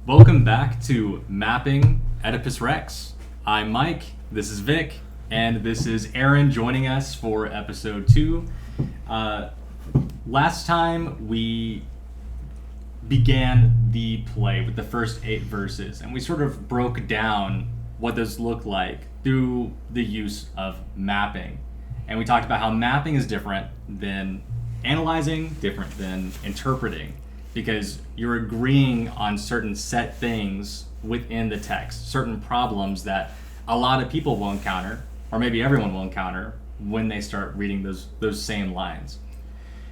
Welcome back to Mapping Oedipus Rex. I'm Mike, this is Vic, and this is Aaron joining us for episode 2. Last time we began the play with the first 8 verses, and we sort of broke down what those look like through the use of mapping. And we talked about how mapping is different than analyzing, different than interpreting, because you're agreeing on certain set things within the text, certain problems that a lot of people will encounter, or maybe everyone will encounter when they start reading those same lines.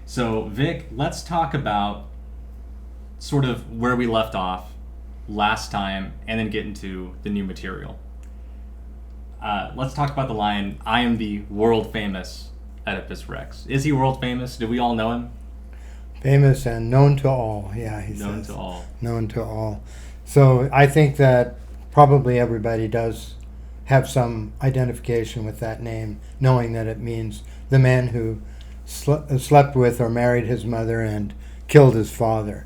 So Vic, let's talk about sort of where we left off last time and then get into the new material. Let's talk about the line, "I am the world famous Oedipus Rex." Is he world famous? Do we all know him? Famous and known to all, yeah, he Known says. to all. Known to all. So I think that probably everybody does have some identification with that name, knowing that it means the man who slept with or married his mother and killed his father.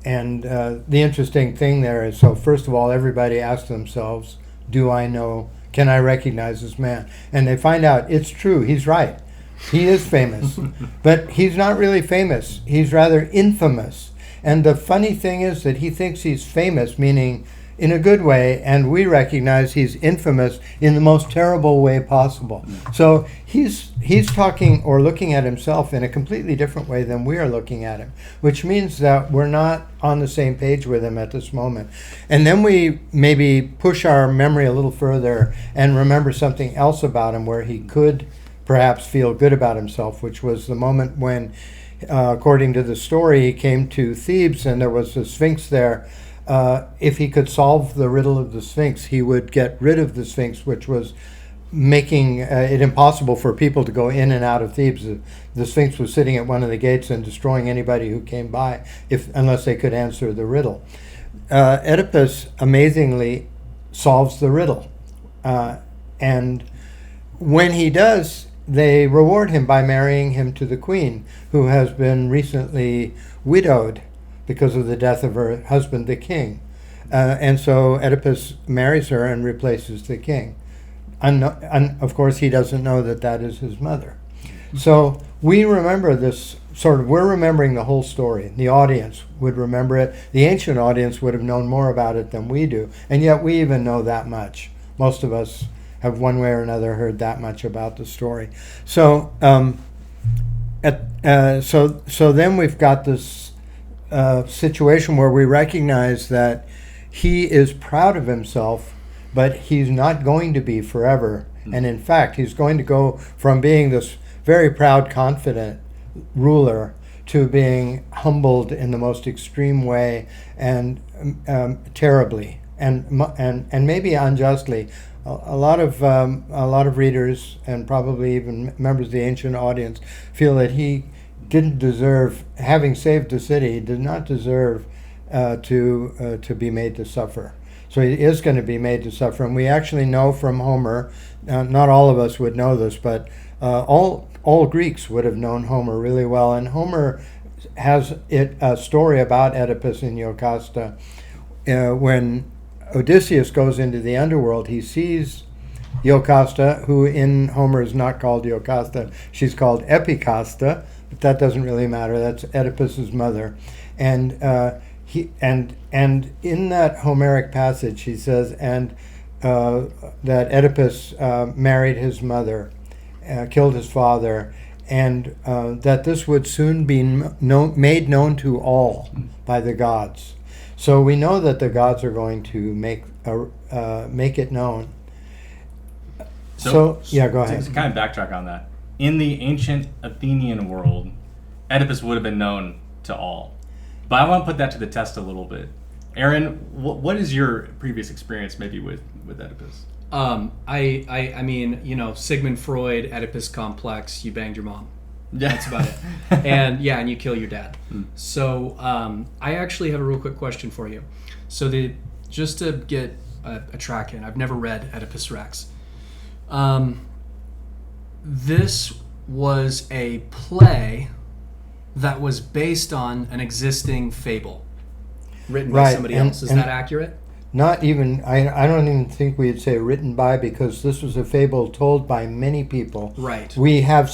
And the interesting thing there is, so first of all, everybody asks themselves, can I recognize this man? And they find out it's true, he's right. He is famous, but he's not really famous. He's rather infamous. And the funny thing is that he thinks he's famous, meaning in a good way, and we recognize he's infamous in the most terrible way possible. So he's talking or looking at himself in a completely different way than we are looking at him, which means that we're not on the same page with him at this moment. And then we maybe push our memory a little further and remember something else about him where he could perhaps feel good about himself, which was the moment when, according to the story, he came to Thebes and there was a Sphinx there. If he could solve the riddle of the Sphinx, he would get rid of the Sphinx, which was making it impossible for people to go in and out of Thebes. The Sphinx was sitting at one of the gates and destroying anybody who came by unless they could answer the riddle. Oedipus amazingly solves the riddle. And when he does, they reward him by marrying him to the queen, who has been recently widowed because of the death of her husband, the king. And so Oedipus marries her and replaces the king. And of course, he doesn't know that that is his mother. So we remember this we're remembering the whole story. The audience would remember it. The ancient audience would have known more about it than we do. And yet we even know that much. Most of us have one way or another heard that much about the story. So so then we've got this situation where we recognize that he is proud of himself, but he's not going to be forever. And in fact, he's going to go from being this very proud, confident ruler to being humbled in the most extreme way and terribly and maybe unjustly. A lot of readers and probably even members of the ancient audience feel that he didn't deserve, having saved the city, he did not deserve to be made to suffer. So he is going to be made to suffer, and we actually know from Homer. Not all of us would know this, but all Greeks would have known Homer really well. And Homer has a story about Oedipus in Jocasta when Odysseus goes into the underworld. He sees Jocasta, who in Homer is not called Jocasta, she's called Epicasta, but that doesn't really matter. That's Oedipus's mother, and in that Homeric passage, he says, that Oedipus married his mother, killed his father, and that this would soon be made known to all by the gods. So we know that the gods are going to make it known. So yeah, go ahead. To kind of backtrack on that, in the ancient Athenian world, Oedipus would have been known to all. But I want to put that to the test a little bit. Aaron, what is your previous experience maybe with Oedipus? I mean, Sigmund Freud, Oedipus complex, you banged your mom. Yeah. That's about it. And you kill your dad. So I actually have a real quick question for you. So just to get a track in, I've never read Oedipus Rex. This was a play that was based on an existing fable. written by Right, somebody and- else. Is and- that accurate? Not even, I don't even think we'd say written by, because this was a fable told by many people. Right. We have,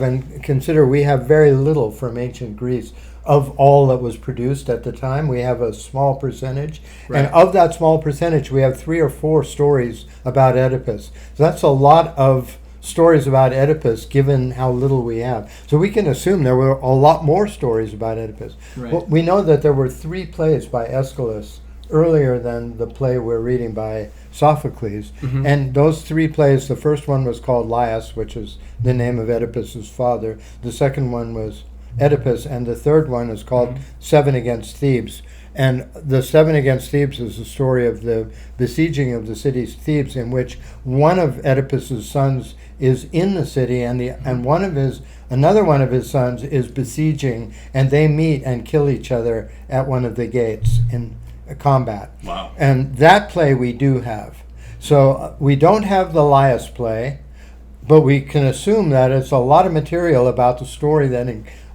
and consider we have very little from ancient Greece of all that was produced at the time. We have a small percentage. Right. And of that small percentage, we have 3 or 4 stories about Oedipus. So that's a lot of stories about Oedipus given how little we have. So we can assume there were a lot more stories about Oedipus. Right. Well, we know that there were 3 plays by Aeschylus earlier than the play we're reading by Sophocles. Mhm. And those 3 plays, the first one was called Laius, which is the name of Oedipus's father. The second one was Oedipus, and the third one is called Seven Against Thebes. And the Seven Against Thebes is the story of the besieging of the city Thebes, in which one of Oedipus's sons is in the city, and another one of his sons is besieging, and they meet and kill each other at one of the gates in a combat. Wow. And that play we do have. So we don't have the Laius play, but we can assume that it's a lot of material about the story that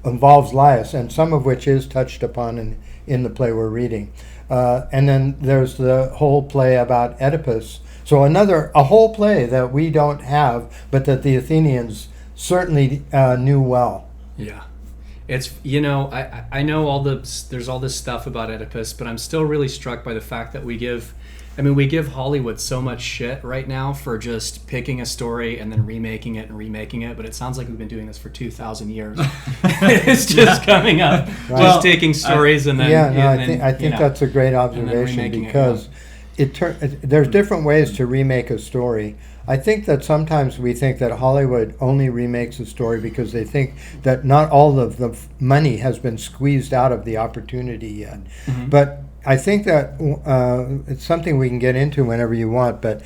involves Laius, and some of which is touched upon in the play we're reading. And then there's the whole play about Oedipus. So a whole play that we don't have, but that the Athenians certainly knew well. Yeah. It's, I know there's all this stuff about Oedipus, but I'm still really struck by the fact that we give Hollywood so much shit right now for just picking a story and then remaking it, but it sounds like we've been doing this for 2,000 years. It's just coming up, Right. just taking stories and then I think that's a great observation, remaking it, because there's different ways to remake a story. I think that sometimes we think that Hollywood only remakes a story because they think that not all of the money has been squeezed out of the opportunity yet. Mm-hmm. But I think that it's something we can get into whenever you want. But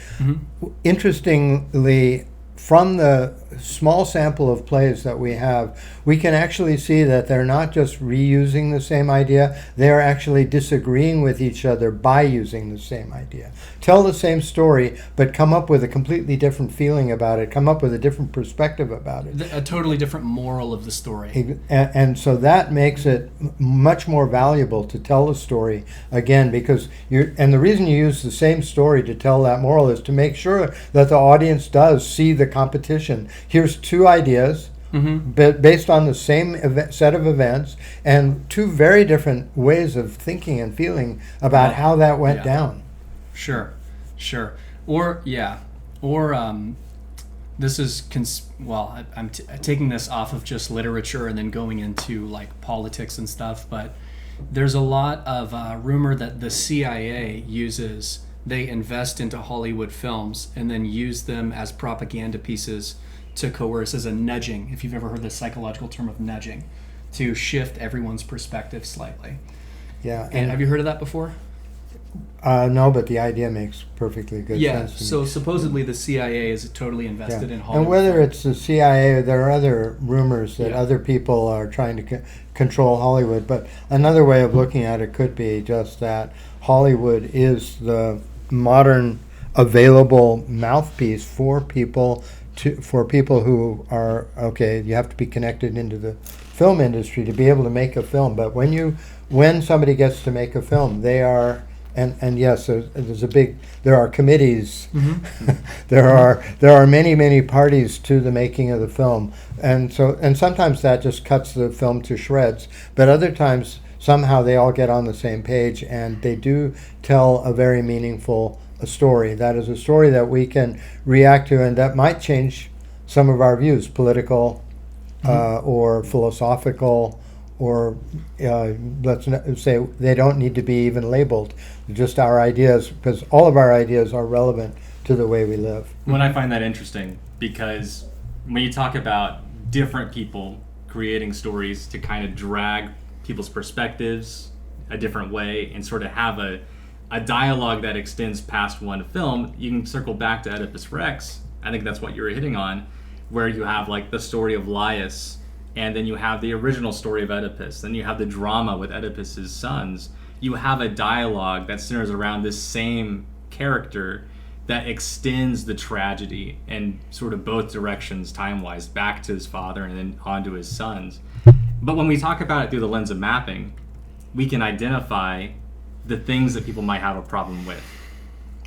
interestingly, from the small sample of plays that we have, we can actually see that they're not just reusing the same idea, they're actually disagreeing with each other by using the same idea. Tell the same story, but come up with a completely different feeling about it, come up with a different perspective about it. a totally different moral of the story. And so that makes it much more valuable to tell the story again, because and the reason you use the same story to tell that moral is to make sure that the audience does see the competition. Here's 2 ideas based on the same set of events, and 2 very different ways of thinking and feeling about how that went down. Sure. Or this is I'm taking this off of just literature and then going into like politics and stuff, but there's a lot of rumor that the CIA they invest into Hollywood films and then use them as propaganda pieces to coerce, as a nudging, if you've ever heard the psychological term of nudging, to shift everyone's perspective slightly. Yeah. And have you heard of that before? No, but the idea makes perfectly good sense to me. So supposedly the CIA is totally invested in Hollywood. And whether it's the CIA, there are other rumors that other people are trying to control Hollywood. But another way of looking at it could be just that Hollywood is the modern available mouthpiece for people who are, you have to be connected into the film industry to be able to make a film. But when somebody gets to make a film, they are. And yes, there are committees. there are many parties to the making of the film, and sometimes that just cuts the film to shreds. But other times, somehow they all get on the same page, and they do tell a very meaningful story. That is a story that we can react to, and that might change some of our views, political or philosophical. Or let's say they don't need to be even labeled, just our ideas, because all of our ideas are relevant to the way we live. When I find that interesting, because when you talk about different people creating stories to kind of drag people's perspectives a different way and sort of have a dialogue that extends past one film, you can circle back to Oedipus Rex. I think that's what you were hitting on, where you have like the story of Laius, and then you have the original story of Oedipus. Then you have the drama with Oedipus's sons. You have a dialogue that centers around this same character that extends the tragedy in sort of both directions time-wise, back to his father and then on to his sons. But when we talk about it through the lens of mapping, we can identify the things that people might have a problem with.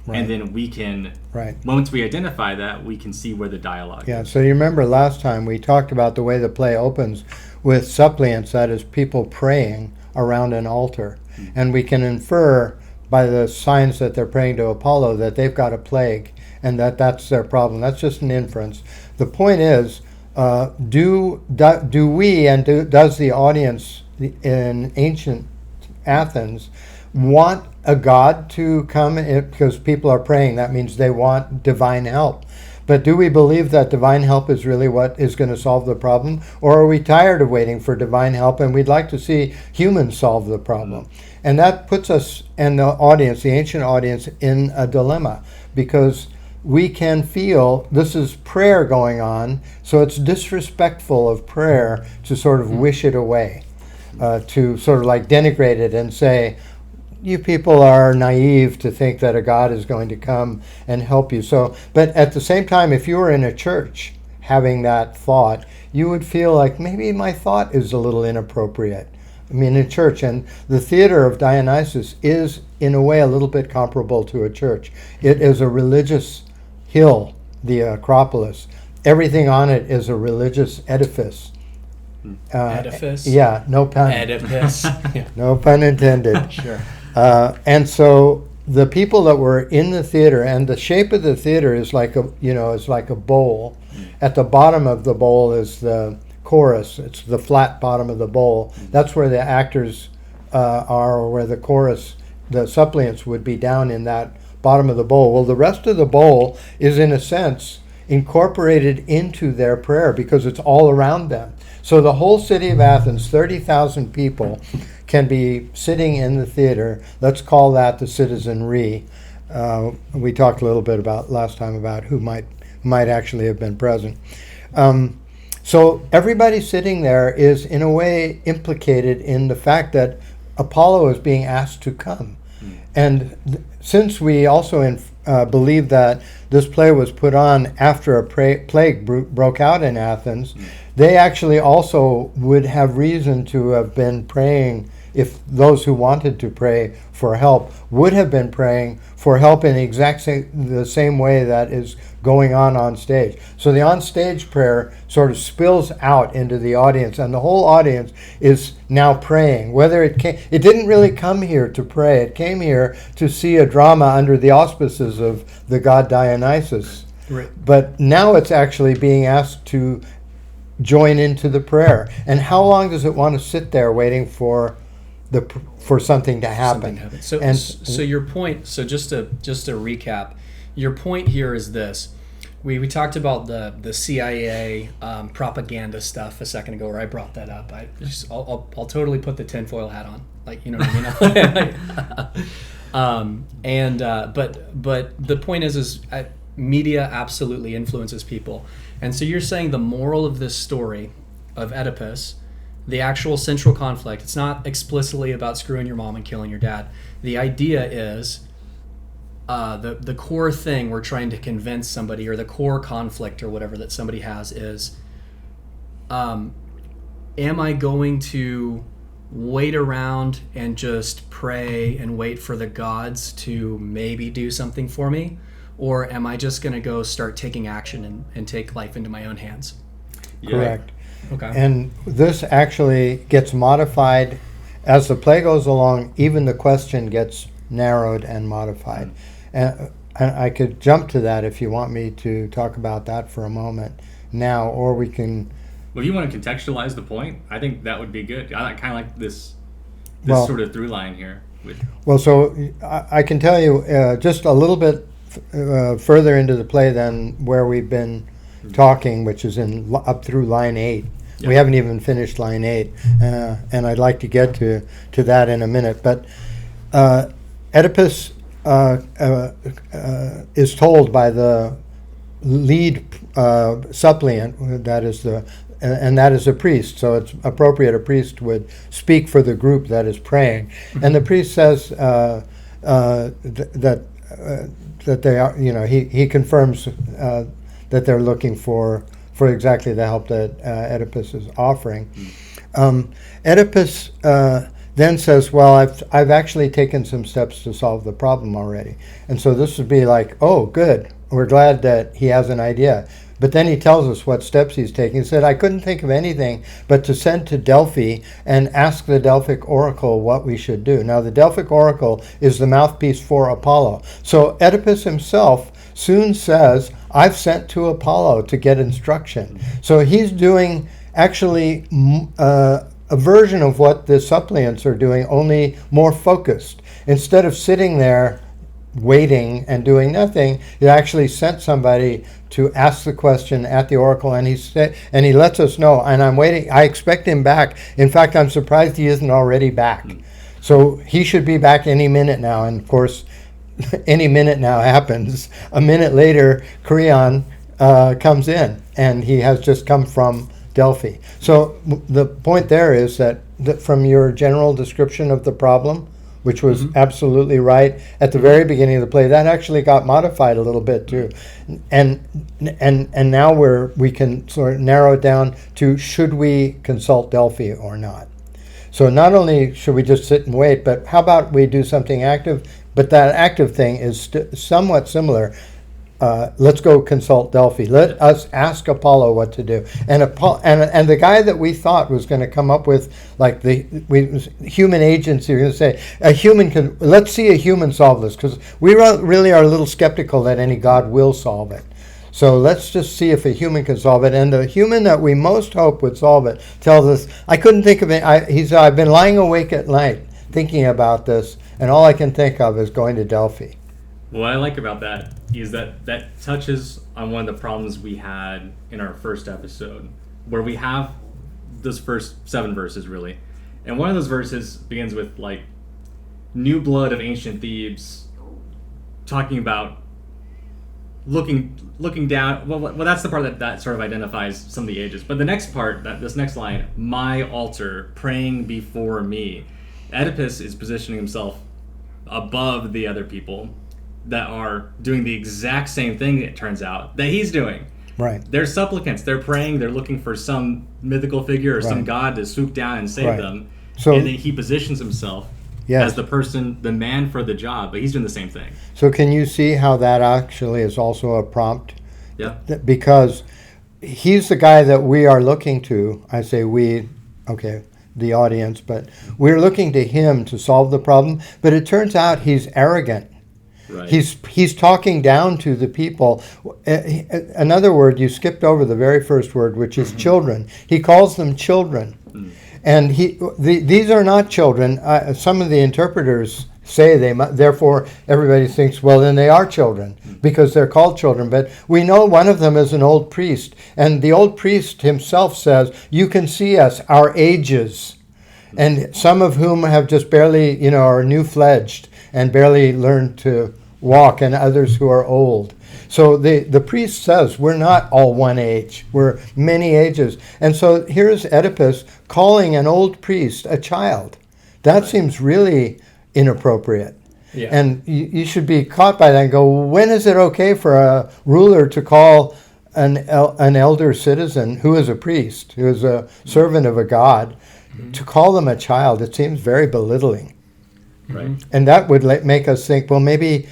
Right. And then we can, Right. once we identify that, we can see where the dialogue Yeah, is. so you remember last time we talked about the way the play opens with suppliants, that is, people praying around an altar. And we can infer by the signs that they're praying to Apollo that they've got a plague and that's their problem. That's just an inference. The point is, do we and does the audience in ancient Athens want a god to come because people are praying? That means they want divine help. But do we believe that divine help is really what is going to solve the problem? Or are we tired of waiting for divine help and we'd like to see humans solve the problem? And that puts us and the audience, the ancient audience, in a dilemma, because we can feel this is prayer going on, so it's disrespectful of prayer to sort of wish it away, to sort of like denigrate it and say, you people are naive to think that a God is going to come and help you. So, but at the same time, if you were in a church having that thought, you would feel like maybe my thought is a little inappropriate. I mean, in church, and the theater of Dionysus is in a way a little bit comparable to a church. It is a religious hill, the Acropolis. Everything on it is a religious edifice. Edifice? Yeah, no pun. Oedipus. Yeah. No pun intended. Sure. And so the people that were in the theater, and the shape of the theater is like a bowl. At the bottom of the bowl is the chorus. It's the flat bottom of the bowl. That's where the actors are, or where the chorus, the suppliants would be down in that bottom of the bowl. Well, the rest of the bowl is in a sense incorporated into their prayer because it's all around them. So the whole city of Athens, 30,000 people, can be sitting in the theater. Let's call that the citizenry. We talked a little bit about last time about who might actually have been present. So everybody sitting there is in a way implicated in the fact that Apollo is being asked to come. And since we also believe that this play was put on after a plague broke out in Athens, they actually also would have reason to have been praying, if those who wanted to pray for help would have been praying for help in the same way that is going on stage. So the on-stage prayer sort of spills out into the audience, and the whole audience is now praying. Whether it didn't really come here to pray. It came here to see a drama under the auspices of the god Dionysus. Right. But now it's actually being asked to join into the prayer. And how long does it want to sit there waiting for something to happen? So your point. So just to recap, your point here is this: we talked about the CIA propaganda stuff a second ago, where I brought that up. I'll totally put the tinfoil hat on, like, you know what I mean. But the point is media absolutely influences people, and so you're saying the moral of this story of Oedipus, the actual central conflict, it's not explicitly about screwing your mom and killing your dad. The idea is the core thing we're trying to convince somebody, or the core conflict or whatever that somebody has, is am I going to wait around and just pray and wait for the gods to maybe do something for me? Or am I just going to go start taking action and take life into my own hands? Correct. Okay. And this actually gets modified as the play goes along. Even the question gets narrowed and modified. And I could jump to that if you want me to talk about that for a moment now, or we can... Well, if you want to contextualize the point, I think that would be good. I kind of like this sort of through line here. Well, so I can tell you just a little bit further into the play than where we've been talking, which is up through line 8. Yep. We haven't even finished line 8, and I'd like to get to that in a minute. But Oedipus is told by the lead suppliant, that is a priest, so it's appropriate a priest would speak for the group that is praying. And the priest says that they are, he confirms that they're looking for exactly the help that Oedipus is offering. Oedipus then says, well, I've actually taken some steps to solve the problem already. And so this would be like, oh, good. We're glad that he has an idea. But then he tells us what steps he's taking. He said, I couldn't think of anything but to send to Delphi and ask the Delphic oracle what we should do. Now, the Delphic oracle is the mouthpiece for Apollo. So Oedipus himself soon says, I've sent to Apollo to get instruction. So he's doing actually a version of what the suppliants are doing, only more focused. Instead of sitting there waiting and doing nothing, he actually sent somebody to ask the question at the oracle, and he lets us know, and I'm waiting, I expect him back. In fact, I'm surprised he isn't already back. So he should be back any minute now, and of course any minute now happens. A minute later, Creon comes in, and he has just come from Delphi. So the point there is that from your general description of the problem, which was absolutely right at the very beginning of the play, that actually got modified a little bit too, and now we can sort of narrow it down to, should we consult Delphi or not? So not only should we just sit and wait, but how about we do something active? But that active thing is somewhat similar. Let's go consult Delphi. Let us ask Apollo what to do. And and the guy that we thought was going to come up with like human agency, we're going to say a human can. Let's see a human solve this, because we really are a little skeptical that any god will solve it. So let's just see if a human can solve it. And the human that we most hope would solve it tells us, I couldn't think of it. He said, I've been lying awake at night thinking about this, and all I can think of is going to Delphi. What I like about that is that touches on one of the problems we had in our first episode, where we have those first 7 verses, really. And one of those verses begins with, like, new blood of ancient Thebes, talking about looking down. Well, that's the part that sort of identifies some of the ages. But the next part, this next line, my altar, praying before me. Oedipus is positioning himself above the other people that are doing the exact same thing, it turns out, that he's doing. Right. They're supplicants. They're praying. They're looking for some mythical figure or some god to swoop down and save them. So, and then he positions himself as the man for the job, but he's doing the same thing. So can you see how that actually is also a prompt? Yeah. Because he's the guy that we are looking to. I say we, okay, the audience, but we're looking to him to solve the problem. But it turns out he's arrogant. Right. He's talking down to the people. Another word, you skipped over the very first word, which is children. He calls them children. And these are not children. Some of the interpreters say therefore everybody thinks, well, then they are children because they're called children. But we know one of them is an old priest. And the old priest himself says, you can see us, our ages. And some of whom have just barely, are new-fledged and barely learned to walk, and others who are old. So the priest says, we're not all one age, we're many ages. And so here's Oedipus calling an old priest a child. That seems really inappropriate. Yeah. And you should be caught by that and go, when is it okay for a ruler to call an elder citizen who is a priest, who is a servant of a god, to call them a child? It seems very belittling. Right. And that would make us think, well, maybe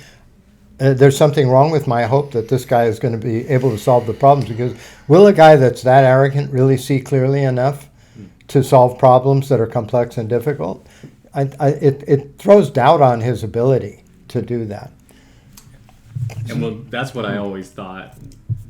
there's something wrong with my hope that this guy is going to be able to solve the problems, because will a guy that's that arrogant really see clearly enough to solve problems that are complex and difficult? It throws doubt on his ability to do that. And well, that's what I always thought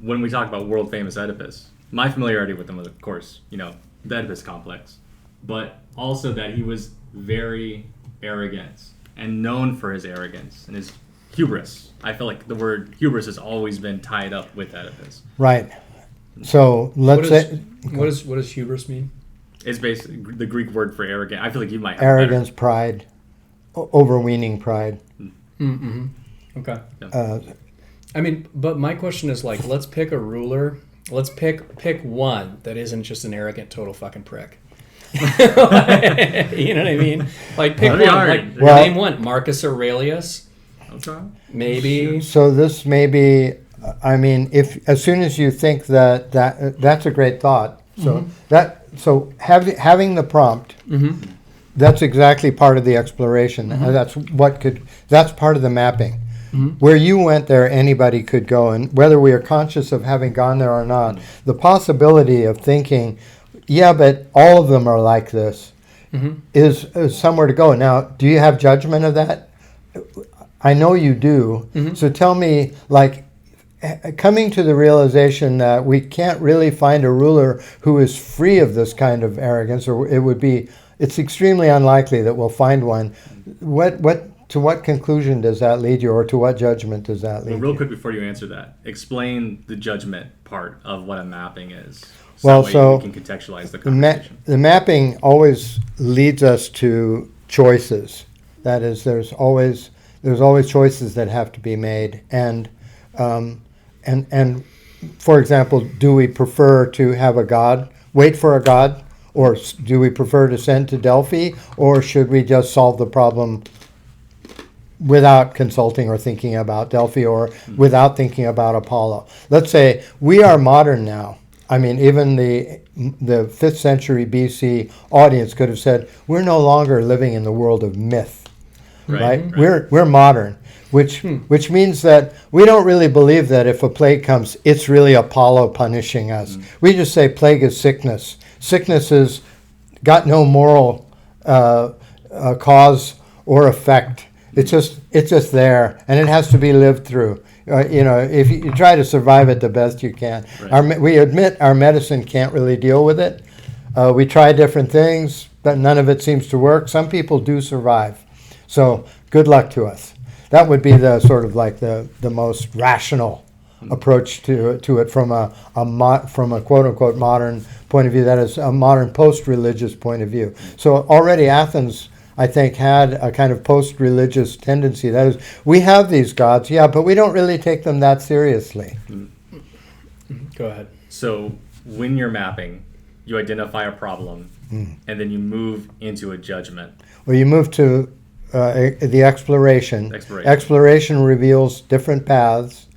when we talk about world-famous Oedipus. My familiarity with him was, of course, the Oedipus complex, but also that he was very arrogant and known for his arrogance and his hubris. I feel like the word hubris has always been tied up with Oedipus. Right. So let's say, what does hubris mean? It's basically the Greek word for arrogant. I feel like you might have arrogance, pride, overweening pride. Mm-hmm. Okay. Yeah. I mean, but my question is like, let's pick a ruler. Let's pick one that isn't just an arrogant, total fucking prick. You know what I mean? Like pick one. Like name one. Marcus Aurelius. Okay. Maybe. So this may be. I mean, if as soon as you think that's a great thought. So having the prompt, That's exactly part of the exploration. That's part of the mapping. Where you went there, anybody could go, and whether we are conscious of having gone there or not, the possibility of thinking, yeah, but all of them are like this, is somewhere to go. Now, do you have judgment of that? I know you do. So tell me, like, coming to the realization that we can't really find a ruler who is free of this kind of arrogance, or it's extremely unlikely that we'll find one. To what conclusion does that lead you, or to what judgment does that lead you? Well, real quick before you answer that, explain the judgment part of what a mapping is. Well, that way so we can contextualize the conversation. The mapping always leads us to choices. That is, there's always choices that have to be made, and for example, do we prefer to have a god, wait for a god, or do we prefer to send to Delphi, or should we just solve the problem without consulting or thinking about Delphi, or without thinking about Apollo? Let's say we are modern now. I mean, even the 5th century BC audience could have said, we're no longer living in the world of myth, right? We're modern, which means that we don't really believe that if a plague comes, it's really Apollo punishing us. We just say plague is sickness. Sickness has got no moral cause or effect. It's just there, and it has to be lived through. If you try to survive it the best you can. Right. We admit our medicine can't really deal with it. We try different things, but none of it seems to work. Some people do survive. So good luck to us. That would be the sort of like the most rational approach to it from a quote unquote modern point of view. That is a modern post-religious point of view. So already Athens, I think, had a kind of post-religious tendency. That is, we have these gods, yeah, but we don't really take them that seriously. Go ahead. So when you're mapping, you identify a problem, and then you move into a judgment. Well, you move to the exploration. Exploration reveals different paths,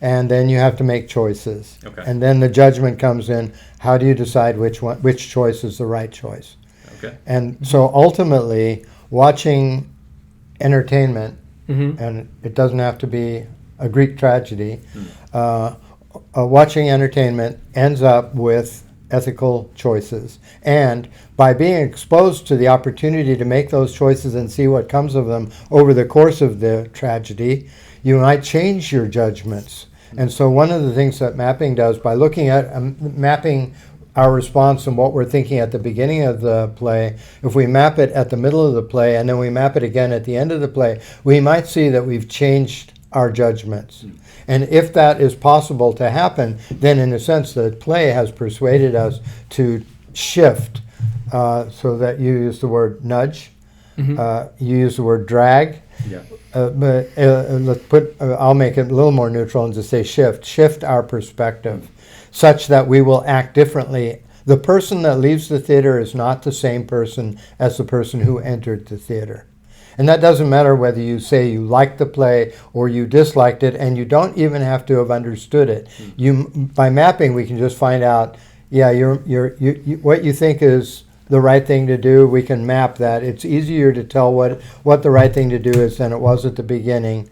and then you have to make choices. Okay. And then the judgment comes in. How do you decide which choice is the right choice? Okay. And so ultimately, watching entertainment, and it doesn't have to be a Greek tragedy, watching entertainment ends up with ethical choices. And by being exposed to the opportunity to make those choices and see what comes of them over the course of the tragedy, you might change your judgments. And so one of the things that mapping does, by looking at mapping our response and what we're thinking at the beginning of the play, if we map it at the middle of the play and then we map it again at the end of the play, we might see that we've changed our judgments. And if that is possible to happen, then in a sense the play has persuaded us to shift, so that you use the word nudge, you use the word drag. Yeah. But I'll make it a little more neutral and just say shift our perspective, such that we will act differently. The person that leaves the theater is not the same person as the person who entered the theater. And that doesn't matter whether you say you liked the play or you disliked it, and you don't even have to have understood it. By mapping, we can just find out, what you think is the right thing to do. We can map that. It's easier to tell what the right thing to do is than it was at the beginning.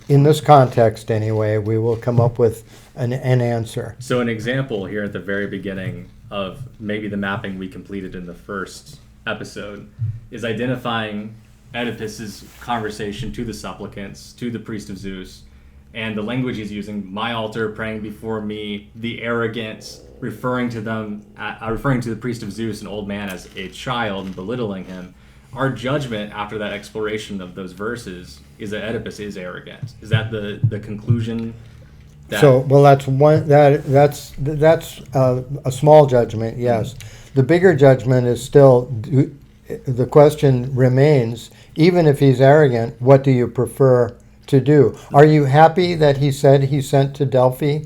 In this context, anyway, we will come up with an answer. So an example here at the very beginning of maybe the mapping we completed in the first episode is identifying Oedipus's conversation to the supplicants, to the priest of Zeus, and the language he's using: my altar, praying before me, the arrogance, referring to the priest of Zeus, an old man, as a child and belittling him. Our judgment after that exploration of those verses is that Oedipus is arrogant. Is that the conclusion? That's one. That's a small judgment. Yes, the bigger judgment is still. The question remains: even if he's arrogant, what do you prefer to do? Are you happy that he said he sent to Delphi?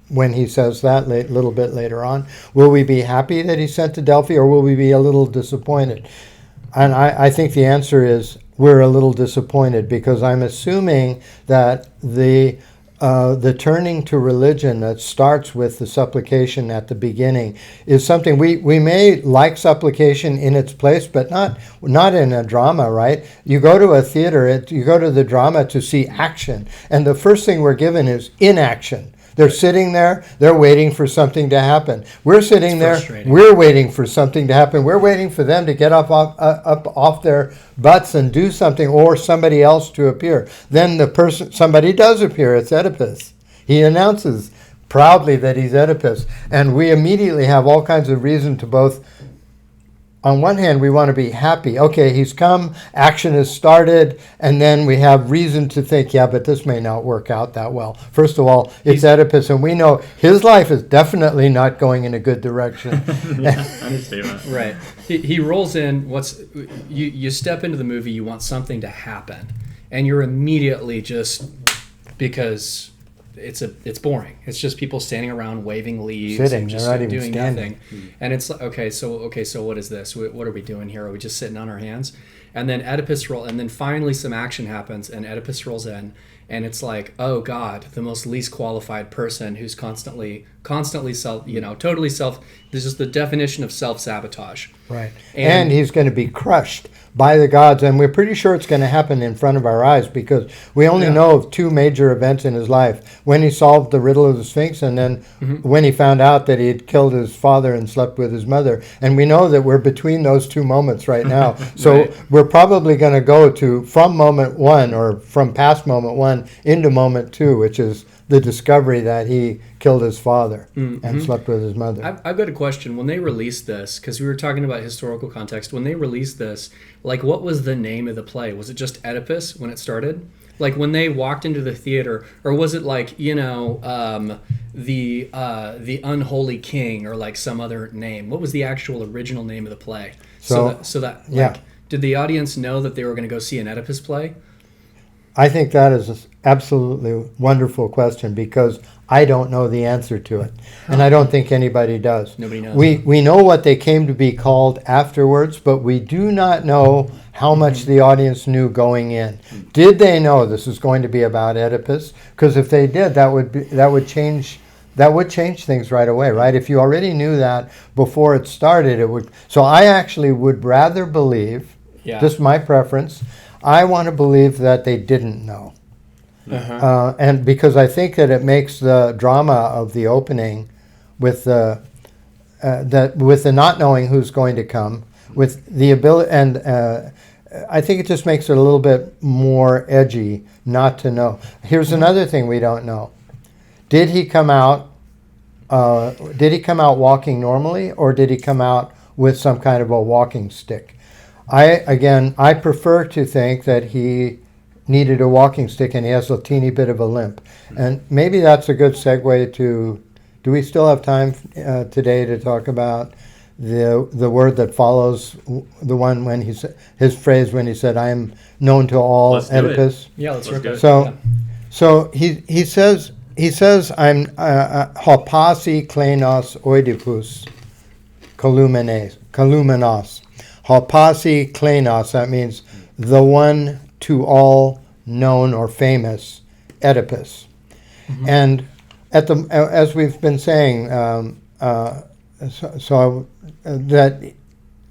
When he says that a little bit later on, will we be happy that he sent to Delphi, or will we be a little disappointed? And I think the answer is we're a little disappointed, because I'm assuming that the the turning to religion that starts with the supplication at the beginning is something we may like supplication in its place, but not in a drama, right? You go to a theater, you go to the drama to see action, and the first thing we're given is inaction. They're sitting there, they're waiting for something to happen. We're sitting there, we're waiting for something to happen. We're waiting for them to get up off their butts and do something, or somebody else to appear. Then somebody does appear, it's Oedipus. He announces proudly that he's Oedipus. And we immediately have all kinds of reason to both, on one hand, we want to be happy. Okay, he's come, action has started, and then we have reason to think, yeah, but this may not work out that well. First of all, it's Oedipus, and we know his life is definitely not going in a good direction. Understatement. Right. He rolls in. You step into the movie, you want something to happen, and you're immediately just, because it's boring. It's just people standing around waving leaves, sitting, and just they're not even doing standing. nothing. And it's like, okay, so what is this? What are we doing here? Are we just sitting on our hands? And then and then finally some action happens, and Oedipus rolls in, and it's like, oh God, the most least qualified person who's constantly totally this is the definition of self-sabotage. Right. And he's going to be crushed by the gods, and we're pretty sure it's going to happen in front of our eyes, because we only know of two major events in his life: when he solved the riddle of the Sphinx, and then when he found out that he had killed his father and slept with his mother. And we know that we're between those two moments right now. So we're probably going to go from moment one, or from past moment one into moment two, which is the discovery that he killed his father and slept with his mother. I've got a question. When they released this, because we were talking about historical context, when they released this, like, what was the name of the play? Was it just Oedipus when it started? Like, when they walked into the theater, or was it like, the Unholy King, or like some other name? What was the actual original name of the play? Did the audience know that they were going to go see an Oedipus play? I think that is an absolutely wonderful question, because I don't know the answer to it. And I don't think anybody does. Nobody knows. We know what they came to be called afterwards, but we do not know how much the audience knew going in. Did they know this is going to be about Oedipus? Because if they did, that would change things right away, right? If you already knew that before it started, it would. So I actually would rather believe, this is my preference, I want to believe that they didn't know. And because I think that it makes the drama of the opening with the not knowing who's going to come, with the ability, and I think it just makes it a little bit more edgy not to know. Here's another thing we don't know. Did he come out walking normally, or did he come out with some kind of a walking stick? I prefer to think that he needed a walking stick and he has a teeny bit of a limp. And maybe that's a good segue to, do we still have time today to talk about the word that follows the one when his phrase when he said, "I am known to all," Oedipus? Yeah, let's work it. So he says I'm hopasi klenos Oedipus kalumenos. Hopasi klenos, that means the one to all known or famous Oedipus. And as we've been saying, that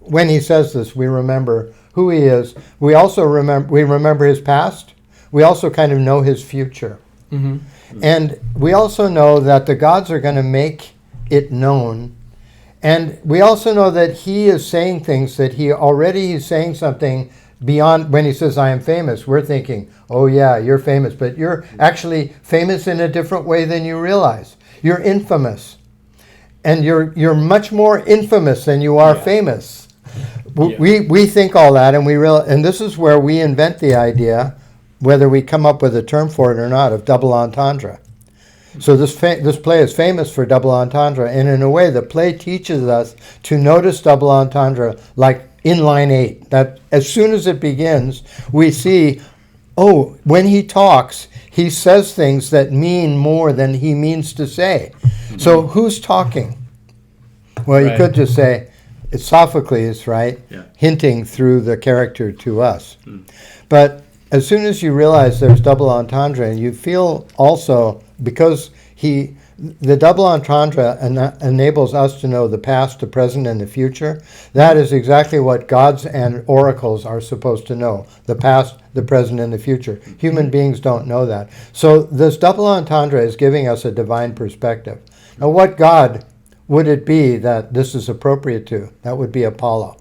when he says this, we remember who he is. We also remember his past. We also kind of know his future. And we also know that the gods are going to make it known. And we also know that he is saying things that he's saying something beyond. When he says, "I am famous," we're thinking, oh yeah, you're famous, but you're actually famous in a different way than you realize. You're infamous. And you're much more infamous than you are famous. We think all that, and and this is where we invent the idea, whether we come up with a term for it or not, of double entendre. So this play is famous for double entendre, and in a way the play teaches us to notice double entendre like in line 8, that as soon as it begins, we see, oh, when he talks, he says things that mean more than he means to say. So who's talking? Well, you could just say, it's Sophocles, right? Yeah. Hinting through the character to us. But as soon as you realize there's double entendre, and you feel also, because the double entendre enables us to know the past, the present, and the future. That is exactly what gods and oracles are supposed to know: the past, the present, and the future. Human beings don't know that. So this double entendre is giving us a divine perspective. Now, what god would it be that this is appropriate to? That would be Apollo.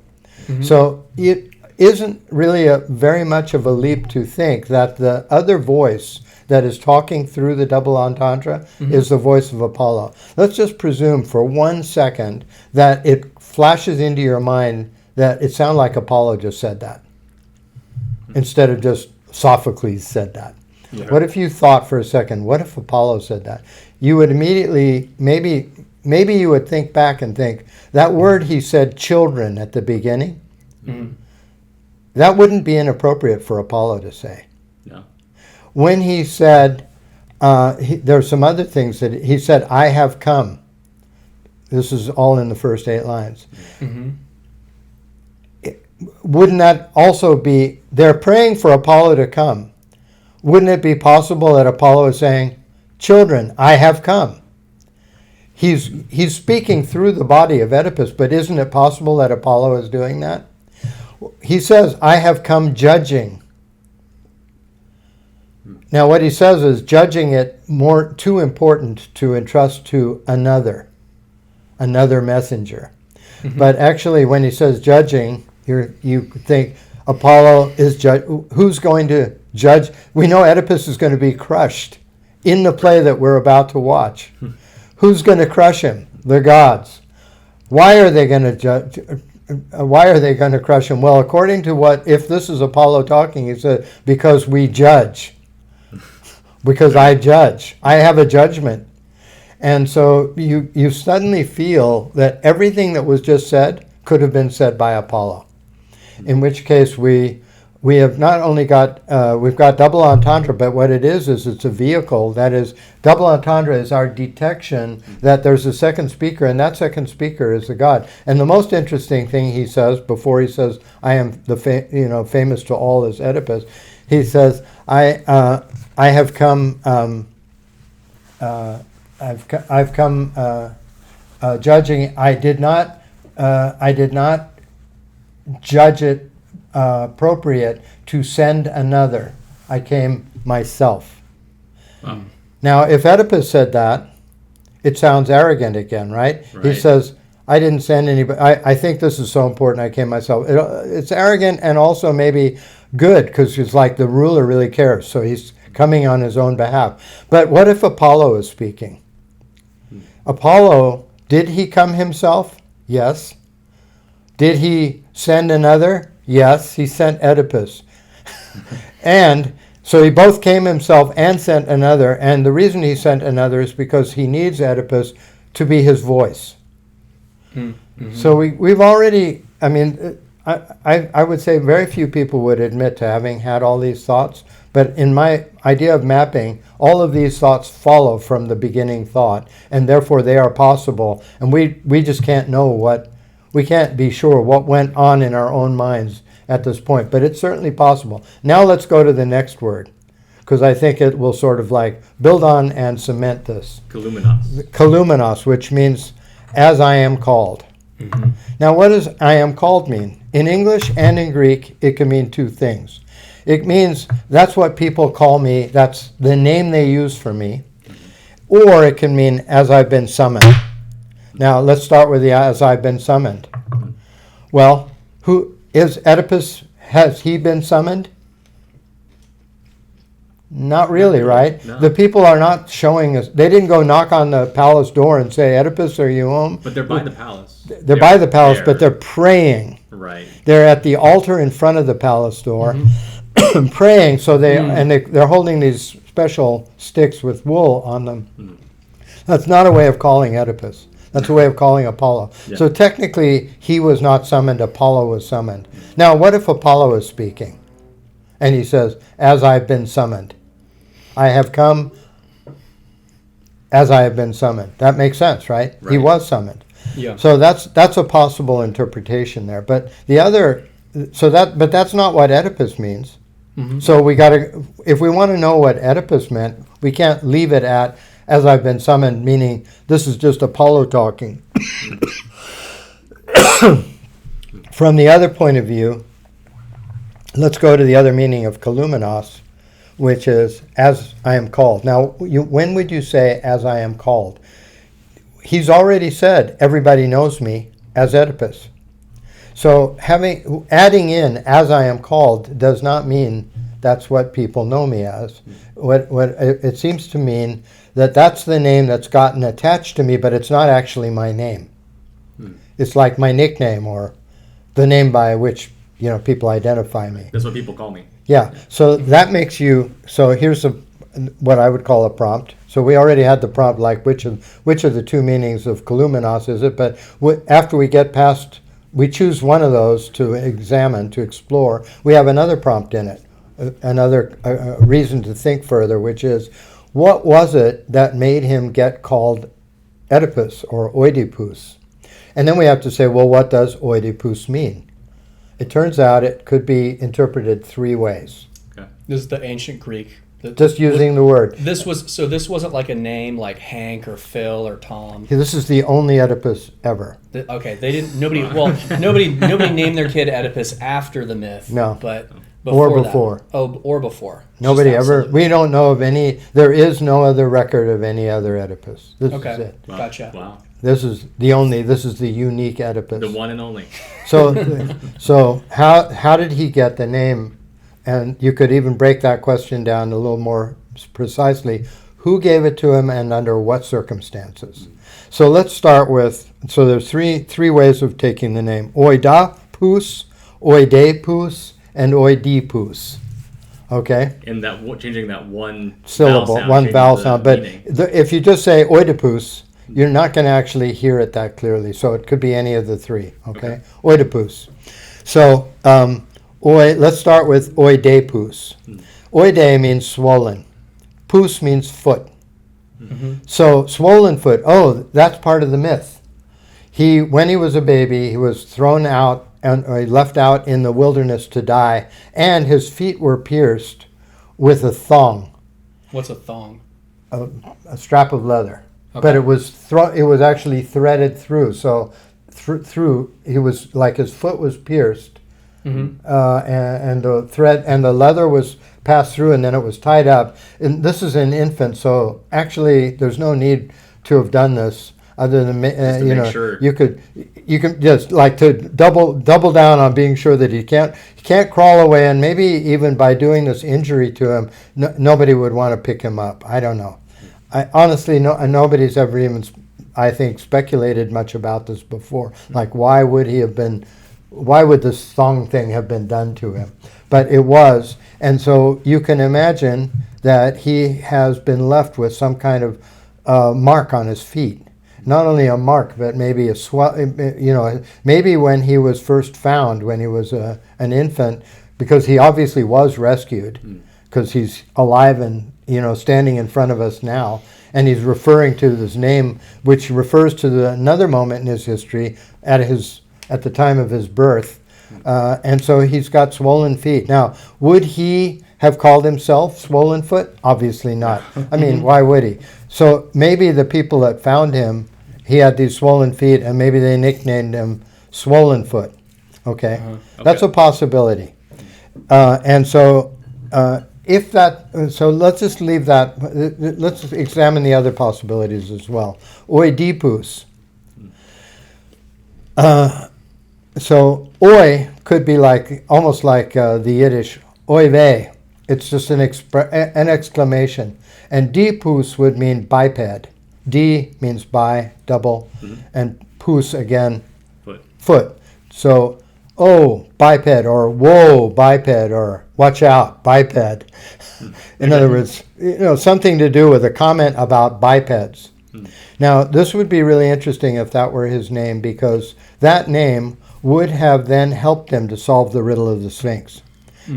Mm-hmm. So it isn't really very much of a leap to think that the other voice that is talking through the double entendre is the voice of Apollo. Let's just presume for 1 second that it flashes into your mind that it sounded like Apollo just said that, instead of just Sophocles said that. Yeah. What if you thought for a second, what if Apollo said that? You would immediately, maybe you would think back and think, that word he said, children, at the beginning, that wouldn't be inappropriate for Apollo to say. No. When he said, there's some other things that he said, I have come. This is all in the first 8 lines. Wouldn't that also be, they're praying for Apollo to come. Wouldn't it be possible that Apollo is saying, children, I have come? He's speaking through the body of Oedipus, but isn't it possible that Apollo is doing that? He says, I have come judging. Now what he says is judging it too important to entrust to another messenger. But actually when he says judging, you think Apollo is who's going to judge? We know Oedipus is going to be crushed in the play that we're about to watch. Who's going to crush him? The gods. Why are they going to judge? Why are they going to crush him? Well, according to if this is Apollo talking, he said, because we judge. Because I judge. I have a judgment. And so you suddenly feel that everything that was just said could have been said by Apollo. In which case we have not only got, we've got double entendre, but what it is it's a vehicle. That is, double entendre is our detection that there's a second speaker, and that second speaker is the God. And the most interesting thing he says, before he says, I am famous to all as Oedipus, he says, I have come, I've come judging. I did not judge it appropriate to send another. I came myself. Wow. Now, if Oedipus said that, it sounds arrogant again, right? He says, I didn't send anybody. I think this is so important, I came myself. It's arrogant and also maybe good, because it's like the ruler really cares, so he's coming on his own behalf. But what if Apollo is speaking? Apollo, did he come himself? Yes. Did he send another? Yes, he sent Oedipus. And so he both came himself and sent another, and the reason he sent another is because he needs Oedipus to be his voice. Mm-hmm. So we've already, I mean, I would say very few people would admit to having had all these thoughts, but in my idea of mapping, all of these thoughts follow from the beginning thought, and therefore they are possible, and we just can't know we can't be sure what went on in our own minds at this point, but it's certainly possible. Now let's go to the next word, because I think it will sort of like build on and cement this. Kalumenos. Kalumenos, which means as I am called. Mm-hmm. Now what does I am called mean? In English and in Greek, it can mean two things. It means that's what people call me, that's the name they use for me, or it can mean as I've been summoned. Now, let's start with the as I've been summoned. Well, who is Oedipus? Has he been summoned? Not really, right? No. The people are not showing us. They didn't go knock on the palace door and say, Oedipus, are you home? But they're by the palace. They're by the palace, but they're praying. Right. They're at the altar in front of the palace door, praying. So they're holding these special sticks with wool on them. Mm. That's not a way of calling Oedipus. That's a way of calling Apollo. Yeah. So technically, he was not summoned, Apollo was summoned. Now, what if Apollo is speaking? And he says, as I've been summoned. I have come as I have been summoned. That makes sense, right? He was summoned. Yeah. So that's a possible interpretation there. But but that's not what Oedipus means. So we got to, if we want to know what Oedipus meant, we can't leave it at, as I've been summoned, meaning this is just Apollo talking. From the other point of view, let's go to the other meaning of kalumenos, which is as I am called. Now, when would you say as I am called? He's already said everybody knows me as Oedipus. So adding in as I am called does not mean that's what people know me as. What it seems to mean that's the name that's gotten attached to me, but it's not actually my name. It's like my nickname or the name by which people identify me. That's what people call me. Yeah. So that makes you. So here's what I would call a prompt. So we already had the prompt, like which of the two meanings of kalumenos is it? But after we get past, we choose one of those to examine, to explore. We have another prompt in it, another reason to think further, which is, what was it that made him get called Oedipus or Oedipus? And then we have to say, well, what does Oedipus mean? It turns out it could be interpreted three ways. Okay. This is the ancient Greek. Just using the word. This wasn't like a name like Hank or Phil or Tom. This is the only Oedipus ever. Okay, they didn't. Nobody named their kid Oedipus after the myth. No. But Before. That. Oh, or before. Nobody ever. We don't know of any. There is no other record of any other Oedipus. This is it. Wow. Gotcha. Wow. This is the only. This is the unique Oedipus. The one and only. So how did he get the name? And you could even break that question down a little more precisely. Who gave it to him and under what circumstances? So let's start with, so there's three ways of taking the name. Oedipus, Oedipus, and Oedipus. Okay? In that, changing that one syllable, one vowel sound. But meaning. If you just say Oedipus, you're not going to actually hear it that clearly. So it could be any of the three. Okay? Oedipus. So, let's start with Oedipus. Oide means swollen. Pus means foot. So swollen foot, that's part of the myth. When he was a baby, he was thrown out and left out in the wilderness to die, and his feet were pierced with a thong. What's a thong? A strap of leather. Okay. But it was actually threaded through. So through, he was like his foot was pierced. And the thread and the leather was passed through, and then it was tied up. And this is an infant, so actually there's no need to have done this, other than sure. you can just like to double down on being sure that he can't crawl away, and maybe even by doing this injury to him, nobody would want to pick him up. I don't know. I honestly nobody's ever even, I think, speculated much about this before. Like, why would this thong thing have been done to him? But it was. And so you can imagine that he has been left with some kind of mark on his feet. Not only a mark, but maybe maybe when he was first found, when he was an infant, because he obviously was rescued, because he's alive and, standing in front of us now. And he's referring to this name, which refers to another moment in his history at the time of his birth. And so he's got swollen feet. Now, would he have called himself Swollen Foot? Obviously not. I mean, why would he? So maybe the people that found him, he had these swollen feet, and maybe they nicknamed him Swollen Foot. Okay? That's a possibility. And so so let's just leave that. Let's examine the other possibilities as well. Oedipus. So oi could be almost like the Yiddish oy vey. It's just an exclamation. And dipus would mean biped. D means bi, double, and pus again, foot. So, biped, or whoa, biped, or watch out, biped. In other words, something to do with a comment about bipeds. Now, this would be really interesting if that were his name, because that name would have then helped him to solve the riddle of the Sphinx.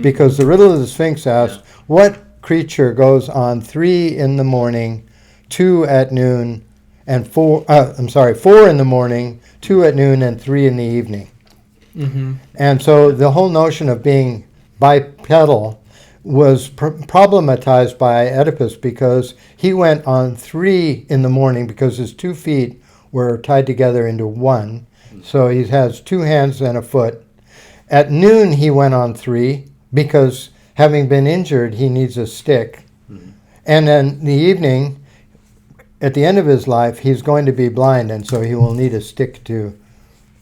Because the riddle of the Sphinx asks, what creature goes on 3 in the morning, 2 at noon, and 4 in the morning, 2 at noon, and 3 in the evening? And so the whole notion of being bipedal was problematized by Oedipus because he went on 3 in the morning because his 2 feet were tied together into one. So he has 2 hands and a foot. At noon, he went on 3 because having been injured, he needs a stick. And then in the evening, at the end of his life, he's going to be blind, and so he will need a stick to.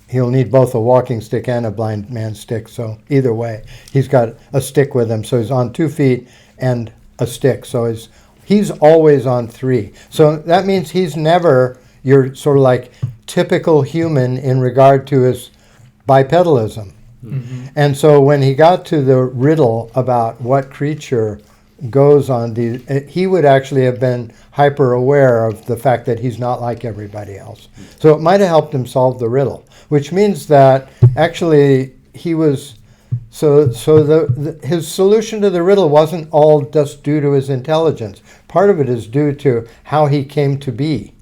He'll need both a walking stick and a blind man's stick. So either way, he's got a stick with him. So he's on 2 feet and a stick. So he's always on 3. So that means he's never your sort of like typical human in regard to his bipedalism. Mm-hmm. And so when he got to the riddle about what creature goes on these, he would actually have been hyper aware of the fact that he's not like everybody else. So it might have helped him solve the riddle, which means that actually he was his solution to the riddle wasn't all just due to his intelligence. Part of it is due to how he came to be.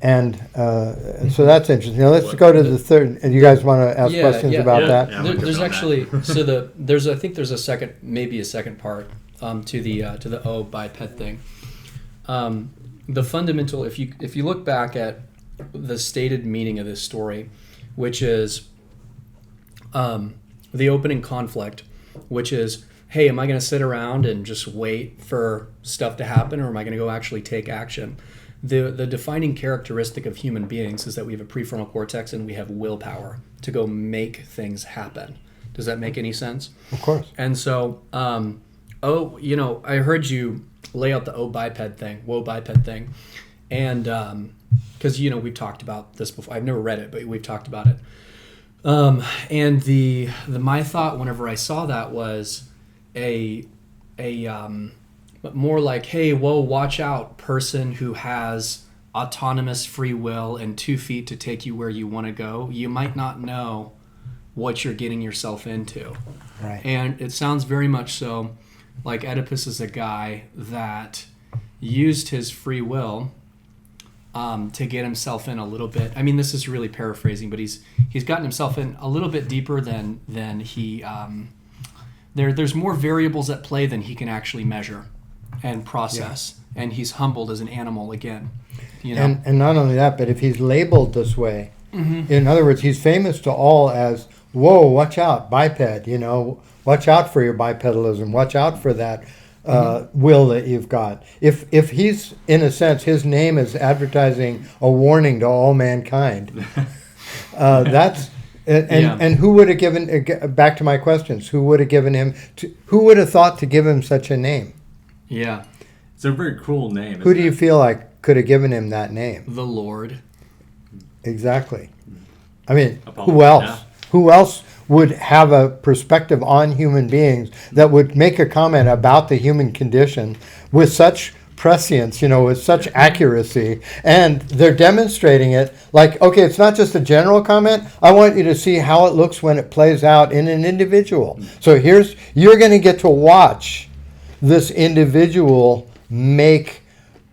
And so that's interesting. Now let's go to the third. And you guys want to ask questions about that? Yeah, there's actually I think there's a second part to the O biped thing. The fundamental, if you look back at the stated meaning of this story, which is the opening conflict, which is, hey, am I going to sit around and just wait for stuff to happen, or am I going to go actually take action? The defining characteristic of human beings is that we have a prefrontal cortex and we have willpower to go make things happen. Does that make any sense? Of course. And so, I heard you lay out the woe biped thing, and because we've talked about this before. I've never read it, but we've talked about it. And the my thought whenever I saw that was but more like, hey, whoa, watch out, person who has autonomous free will and 2 feet to take you where you want to go. You might not know what you're getting yourself into. Right. And it sounds very much so like Oedipus is a guy that used his free will to get himself in a little bit. I mean, this is really paraphrasing, but he's gotten himself in a little bit deeper than he. There's more variables at play than he can actually measure and process, and he's humbled as an animal again. And not only that, but if he's labeled this way, in other words, he's famous to all as, whoa, watch out, biped, watch out for your bipedalism, watch out for that will that you've got. If he's, in a sense, his name is advertising a warning to all mankind, that's... And who would have given, back to my questions, who would have given him, who would have thought to give him such a name? Yeah. It's a very cool name. Who do you feel like could have given him that name? The Lord. Exactly. I mean, Apollo. who else? Yeah. Who else would have a perspective on human beings that would make a comment about the human condition with such prescience, with such accuracy, and they're demonstrating it like, okay, it's not just a general comment. I want you to see how it looks when it plays out in an individual. So you're going to get to watch this individual make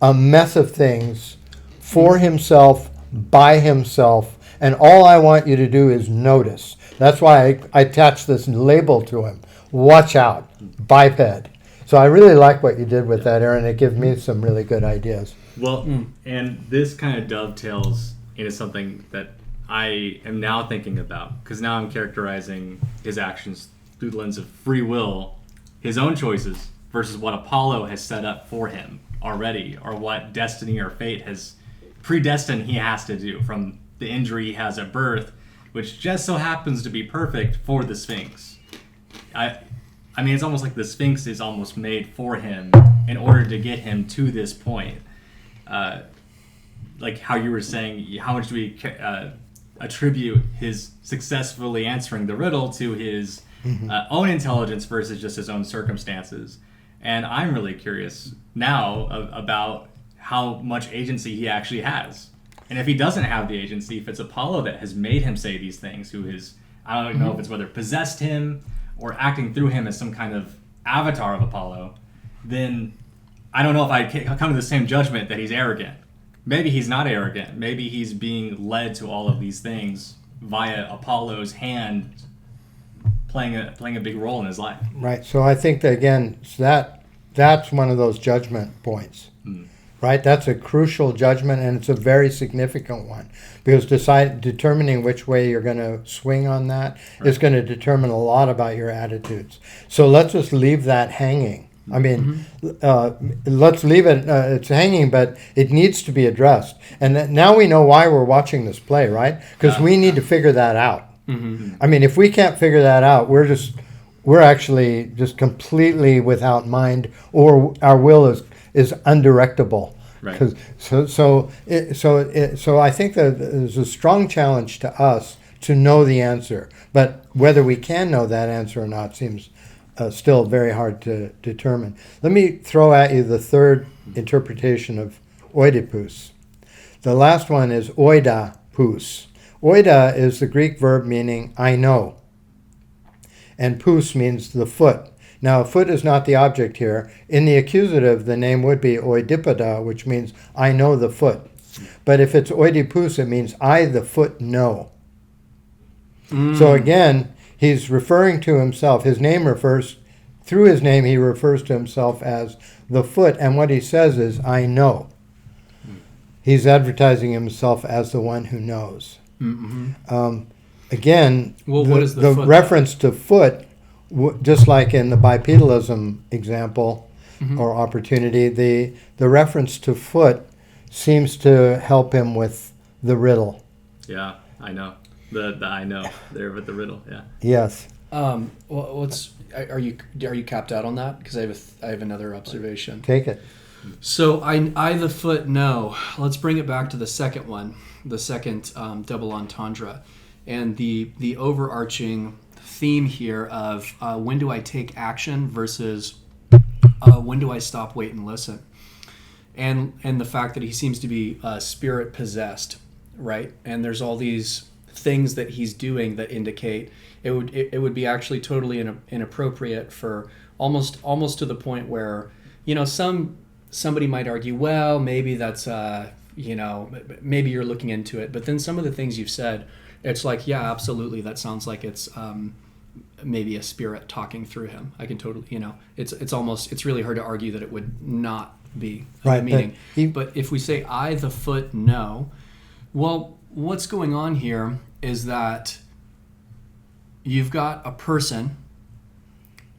a mess of things for himself, by himself, and all I want you to do is notice. That's why I attached this label to him. Watch out, biped. So I really like what you did with that, Aaron. It gives me some really good ideas. Well, and this kind of dovetails into something that I am now thinking about, because now I'm characterizing his actions through the lens of free will, his own choices, versus what Apollo has set up for him already, or what destiny or fate has predestined he has to do from the injury he has at birth, which just so happens to be perfect for the Sphinx. I mean, it's almost like the Sphinx is almost made for him in order to get him to this point. Like how you were saying, how much do we attribute his successfully answering the riddle to his own intelligence versus just his own circumstances? And I'm really curious now about how much agency he actually has. And if he doesn't have the agency, if it's Apollo that has made him say these things, who is, I don't know if it's whether possessed him or acting through him as some kind of avatar of Apollo, then I don't know if I'd come to the same judgment that he's arrogant. Maybe he's not arrogant. Maybe he's being led to all of these things via Apollo's hand playing a big role in his life. Right. So I think that, again, that's one of those judgment points. Right? That's a crucial judgment, and it's a very significant one, because determining which way you're going to swing on that is going to determine a lot about your attitudes. So let's just leave that hanging. I mean, let's leave it, it's hanging, but it needs to be addressed. And now we know why we're watching this play, right? Because we need to figure that out. I mean, if we can't figure that out, we're actually just completely without mind, or our will is undirectable. Right. So I think that there's a strong challenge to us to know the answer, but whether we can know that answer or not seems still very hard to determine. Let me throw at you the third interpretation of Oedipus. The last one is Oedipus. Oida is the Greek verb meaning I know, and pus means the foot. Now, foot is not the object here. In the accusative, the name would be oedipoda, which means I know the foot. But if it's Oedipus, it means I, the foot, know. So again, he's referring to himself. Through his name, he refers to himself as the foot. And what he says is, I know. He's advertising himself as the one who knows. Again, what is the foot? Reference to foot, just like in the bipedalism example or opportunity, the reference to foot seems to help him with the riddle. Yeah, I know. The I know there with the riddle. Yeah. Yes. Well, are you capped out on that? Because I have another observation. Take it. So I the foot know. Let's bring it back to the second one, the second double entendre, and the overarching theme here of when do I take action versus when do I stop, wait, and listen, and the fact that he seems to be spirit possessed, right? And there's all these things that he's doing that indicate it would be actually totally inappropriate for almost to the point where somebody might argue, well, maybe that's maybe you're looking into it, but then some of the things you've said, it's like, yeah, absolutely, that sounds like it's maybe a spirit talking through him. I can totally, it's really hard to argue that it would not be right, the meaning. But if we say I the foot know, well, what's going on here is that you've got a person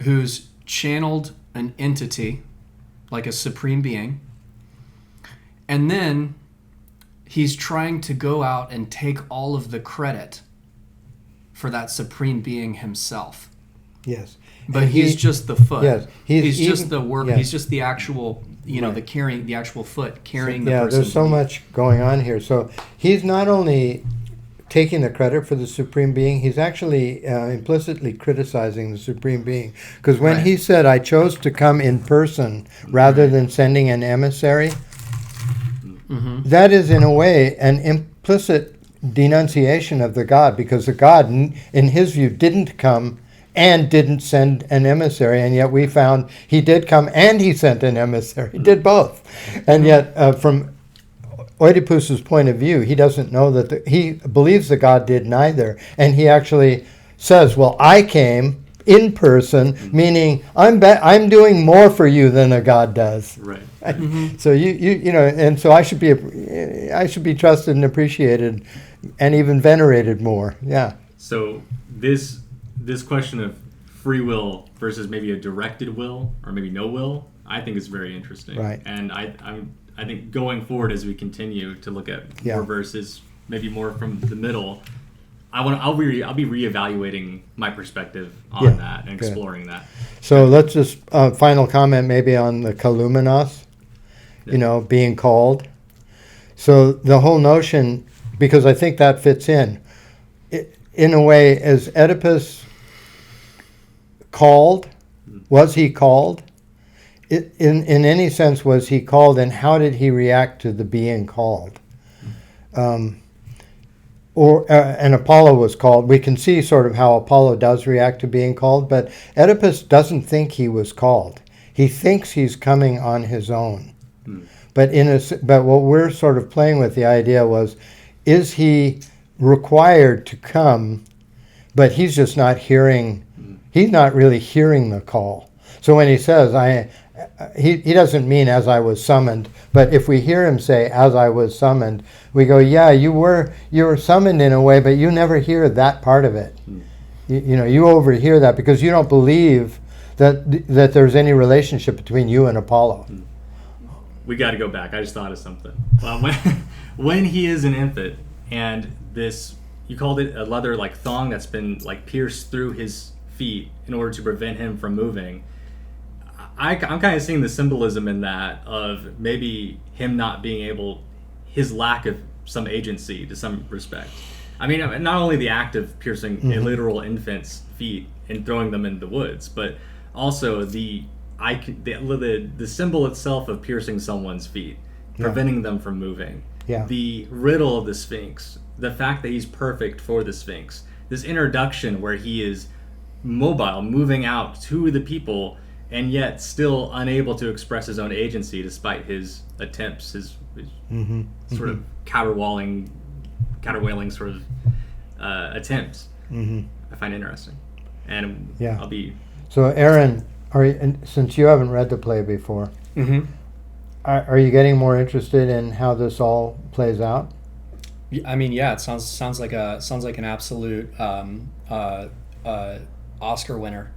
who's channeled an entity, like a supreme being, and then he's trying to go out and take all of the credit for that supreme being himself. Yes. But he's just the foot. Yes. He's just the work. Yes. He's just the actual, the actual foot carrying the person. Yeah, there's so much going on here. So he's not only taking the credit for the supreme being, he's actually implicitly criticizing the supreme being. Because when he said, I chose to come in person rather than sending an emissary, that is in a way an implicit denunciation of the God, because the God, in his view, didn't come and didn't send an emissary, and yet we found he did come and he sent an emissary. He did both. And yet, from Oedipus's point of view, he doesn't know that he believes the God did neither, and he actually says, well, I came in person, meaning I'm doing more for you than a God does. Right. So and so I should be trusted and appreciated, and even venerated more. Yeah. So this question of free will versus maybe a directed will or maybe no will, I think is very interesting. Right. And I think going forward as we continue to look at more verses, maybe more from the middle, I'll be reevaluating my perspective on that and exploring that. So let's just final comment maybe on the kalumenos, being called. So the whole notion, because I think that fits in a way, is Oedipus called? Was he called? In any sense, was he called, and how did he react to the being called? And Apollo was called. We can see sort of how Apollo does react to being called, but Oedipus doesn't think he was called. He thinks he's coming on his own. But what we're sort of playing with the idea was, is he required to come, but he's just not hearing he's not really hearing the call. So when he says, he doesn't mean as I was summoned, but if we hear him say as I was summoned, we go, yeah, you were summoned in a way, but you never hear that part of it. You overhear that because you don't believe that there's any relationship between you and Apollo. We got to go back. I just thought of something. When he is an infant, and this, you called it a leather like thong that's been like pierced through his feet in order to prevent him from moving. I'm kind of seeing the symbolism in that of maybe him not being able, his lack of some agency to some respect. I mean, not only the act of piercing a literal infant's feet and throwing them in the woods, but also the symbol itself of piercing someone's feet, preventing them from moving. Yeah. The riddle of the Sphinx, the fact that he's perfect for the Sphinx, this introduction where he is mobile, moving out to the people, and yet still unable to express his own agency despite his attempts, his sort of caterwauling sort of attempts. I find interesting. And Yeah. I'll be... So Aaron, since you haven't read the play before, are you getting more interested in how this all plays out? I mean, yeah, it sounds like an absolute Oscar winner.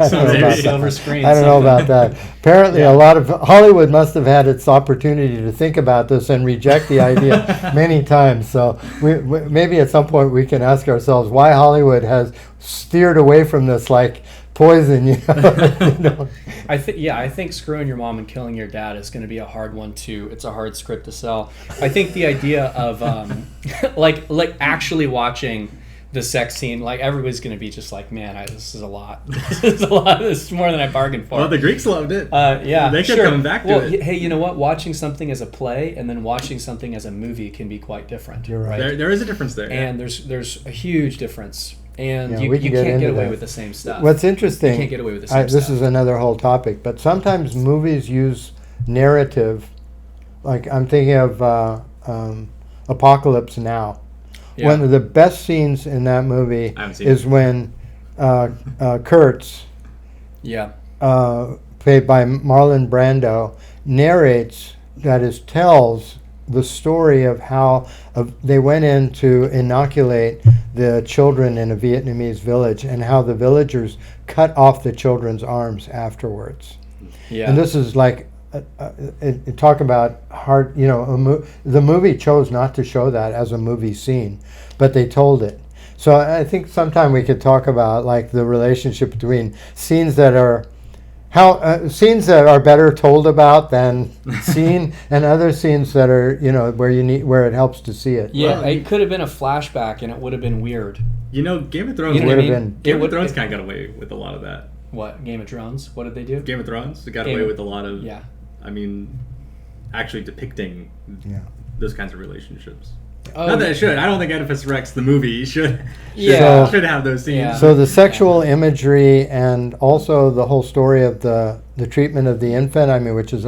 Silver screen. I don't know about that. Apparently, a lot of Hollywood must have had its opportunity to think about this and reject the idea many times. So we maybe at some point we can ask ourselves why Hollywood has steered away from this like poison. You know? I think screwing your mom and killing your dad is going to be a hard one too. It's a hard script to sell. I think the idea of like actually watching the sex scene, like everybody's going to be just like, man, this is a lot. This is a lot. This is more than I bargained for. Well, the Greeks loved it. Yeah, they kept coming back to it. Hey, you know what? Watching something as a play and then watching something as a movie can be quite different. You're right. There is a difference there. And there's a huge difference. And we you can can't get away that. with the same stuff. What's interesting, You can't get away with the same this stuff. is another whole topic, but sometimes movies use narrative, like I'm thinking of Apocalypse Now. Yeah. One of the best scenes in that movie is when Kurtz, Yeah. played by Marlon Brando, narrates, that is, tells the story of how they went in to inoculate the children in a Vietnamese village and how the villagers cut off the children's arms afterwards. Yeah. And this is like, talk about hard, the movie chose not to show that as a movie scene, but they told it. So I think sometime we could talk about like the relationship between scenes that are scenes that are better told about than seen, and other scenes that are where it helps to see it. Yeah, it could have been a flashback and it would have been weird. Game of Thrones would have been. Game of Thrones kind of got away with a lot of that. What, Game of Thrones? What did they do? Game of Thrones got away with a lot of. Yeah. I mean, actually depicting those kinds of relationships. Oh, Not that it should. I don't think Oedipus Rex, the movie, should have those scenes. Yeah. So the sexual imagery and also the whole story of the treatment of the infant, I mean, which is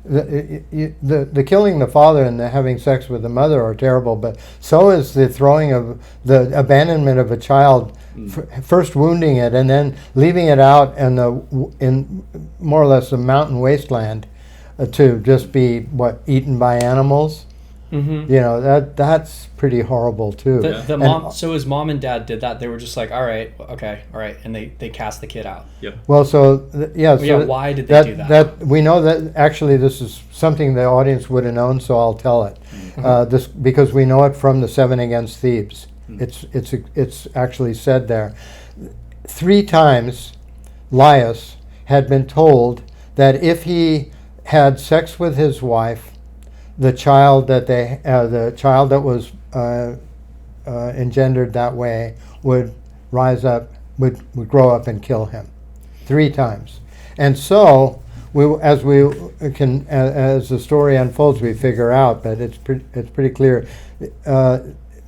the killing the father and the having sex with the mother are terrible, but so is the throwing of the abandonment of a child, first wounding it and then leaving it out in more or less a mountain wasteland to just be eaten by animals. Mm-hmm. That's pretty horrible too. So his mom and dad did that. They were just like, all right, and they cast the kid out. Yep. Well, Why did they do that? That we know that actually this is something the audience would have known, so I'll tell it. This because we know it from the 7 Against Thebes. It's actually said there. 3 times, Laius had been told that if he had sex with his wife, the child that was engendered that way would rise up, would grow up and kill him. 3 times. And so as the story unfolds, we figure out, but it's pretty clear.